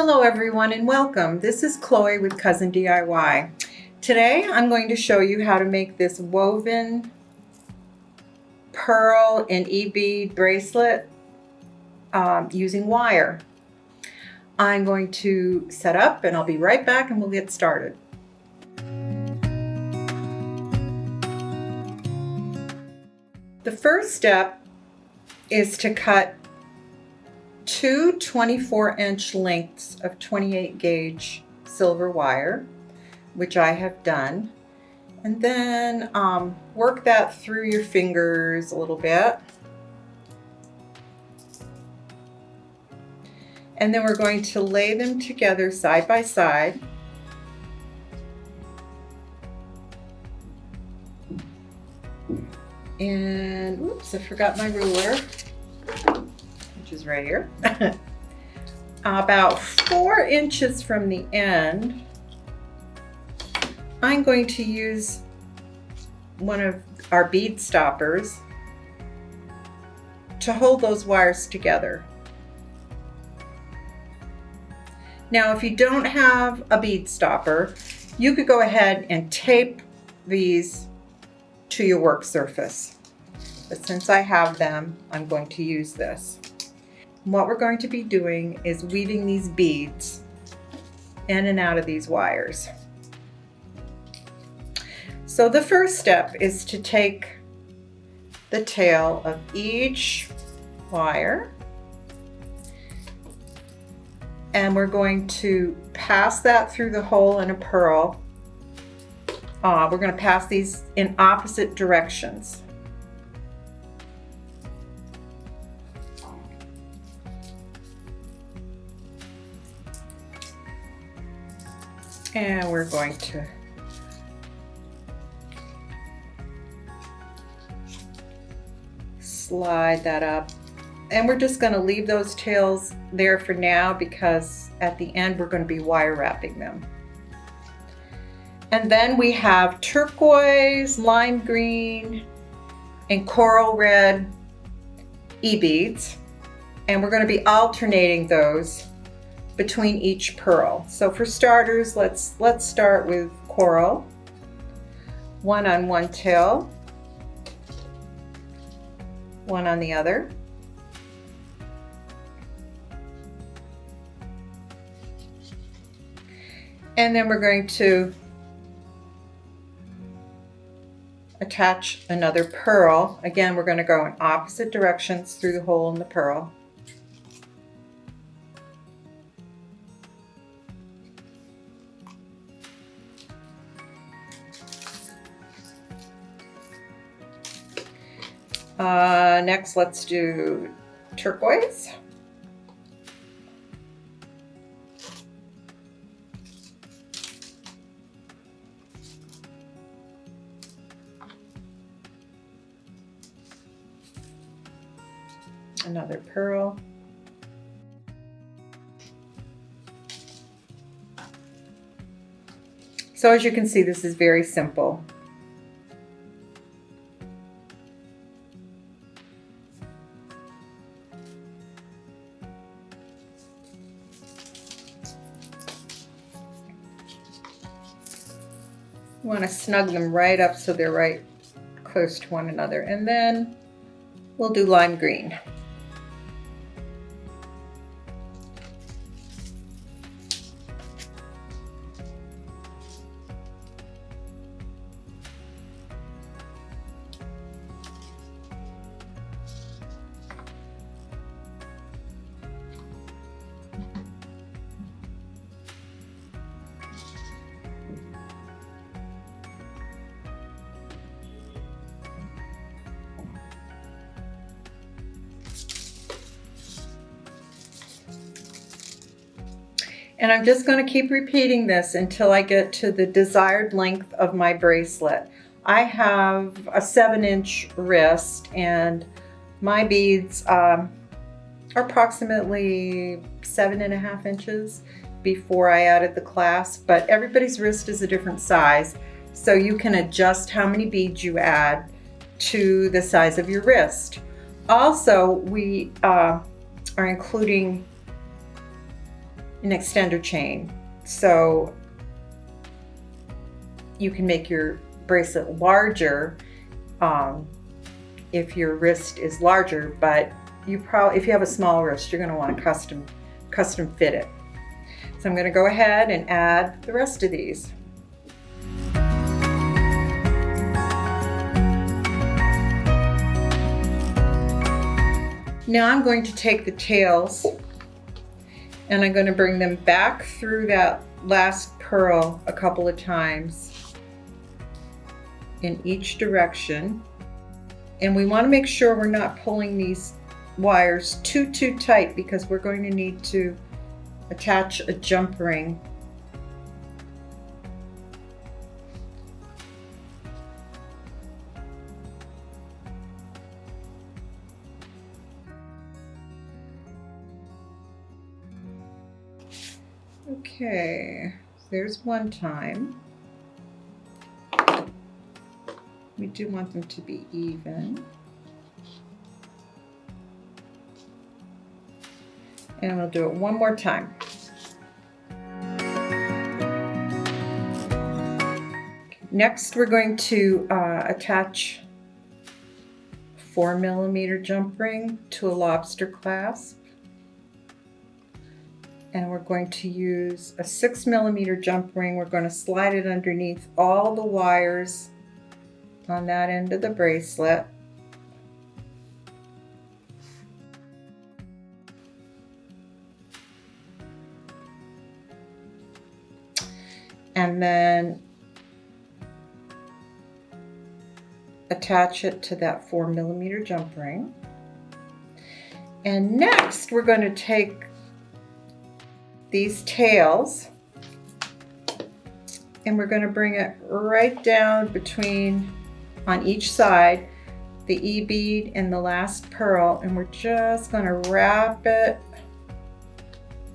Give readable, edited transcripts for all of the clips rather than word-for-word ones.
Hello everyone and welcome. This is Chloe with Cousin DIY. Today I'm going to show you how to make this woven pearl and e-bead bracelet using wire. I'm going to set up and I'll be right back and we'll get started. The first step is to cut two 24-inch lengths of 28 gauge silver wire, which I have done, and then work that through your fingers a little bit. And then we're going to lay them together side by side. And oops, I forgot my ruler, which is right here. About 4 inches from the end, I'm going to use one of our bead stoppers to hold those wires together. Now, if you don't have a bead stopper, you could go ahead and tape these to your work surface. But since I have them, I'm going to use this. What we're going to be doing is weaving these beads in and out of these wires. So the first step is to take the tail of each wire and we're going to pass that through the hole in a pearl. We're going to pass these in opposite directions. And we're going to slide that up. And we're just going to leave those tails there for now because at the end we're going to be wire wrapping them. And then we have turquoise, lime green, and coral red e-beads. And we're going to be alternating those between each pearl. So for starters, let's start with coral. One on one tail, one on the other. And then we're going to attach another pearl. Again, we're going to go in opposite directions through the hole in the pearl. Next, let's do turquoise. Another pearl. So as you can see, this is very simple. You want to snug them right up so they're right close to one another, and then we'll do lime green. And I'm just going to keep repeating this until I get to the desired length of my bracelet. I have a 7-inch wrist and my beads are approximately 7.5 inches before I added the clasp, but everybody's wrist is a different size, so you can adjust how many beads you add to the size of your wrist. Also, we are including an extender chain. So you can make your bracelet larger if your wrist is larger, but if you have a small wrist, you're going to want to custom fit it. So I'm going to go ahead and add the rest of these. Now I'm going to take the tails and I'm going to bring them back through that last pearl a couple of times in each direction. And we want to make sure we're not pulling these wires too tight, because we're going to need to attach a jump ring. Okay, there's one time. We do want them to be even. And we'll do it one more time. Next, we're going to attach a 4mm jump ring to a lobster clasp. And we're going to use a 6mm jump ring. We're going to slide it underneath all the wires on that end of the bracelet. And then attach it to that 4mm jump ring. And next we're going to take these tails and we're going to bring it right down between, on each side, the E-bead and the last pearl, and we're just going to wrap it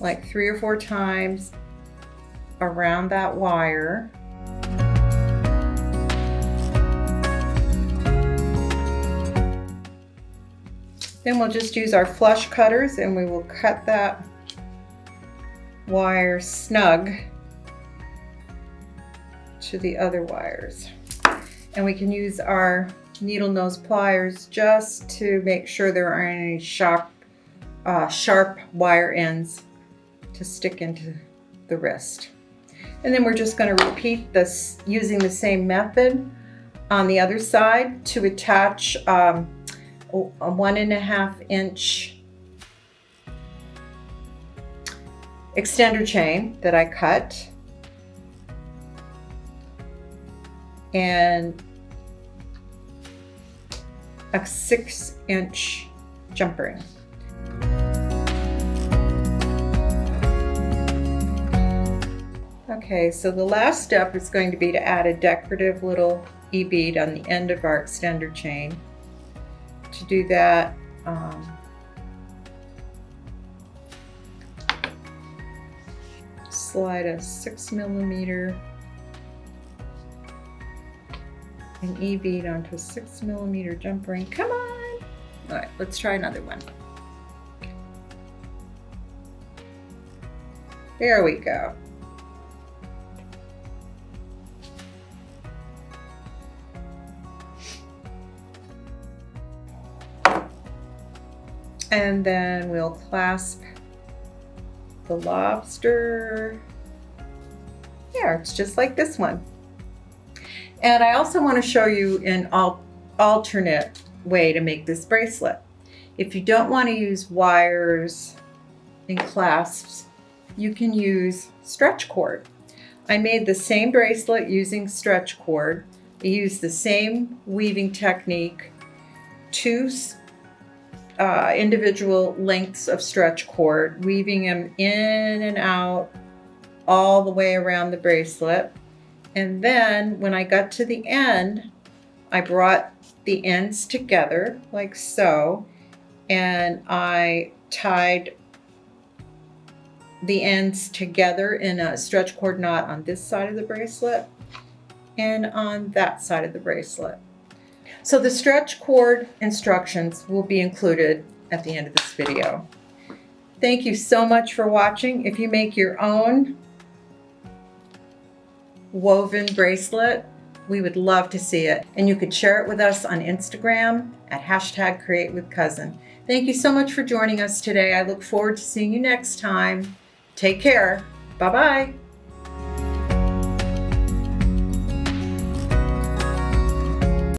like 3 or 4 times around that wire. Then we'll just use our flush cutters and we will cut that wire snug to the other wires. And we can use our needle nose pliers just to make sure there aren't any sharp wire ends to stick into the wrist. And then we're just going to repeat this using the same method on the other side to attach a 1.5 inch extender chain that I cut, and a 6-inch jump ring. Okay, so the last step is going to be to add a decorative little E-bead on the end of our extender chain. To do that, slide a 6mm an E-bead onto a 6mm jump ring. Come on! All right, let's try another one. There we go. And then we'll clasp the lobster. There, it's just like this one. And I also want to show you an alternate way to make this bracelet. If you don't want to use wires and clasps, you can use stretch cord. I made the same bracelet using stretch cord. I used the same weaving technique, 2 individual lengths of stretch cord, weaving them in and out all the way around the bracelet. And then when I got to the end, I brought the ends together like so, and I tied the ends together in a stretch cord knot on this side of the bracelet and on that side of the bracelet. So the stretch cord instructions will be included at the end of this video. Thank you so much for watching. If you make your own woven bracelet, we would love to see it. And you could share it with us on Instagram at #CreateWithCousin. Thank you so much for joining us today. I look forward to seeing you next time. Take care. Bye-bye.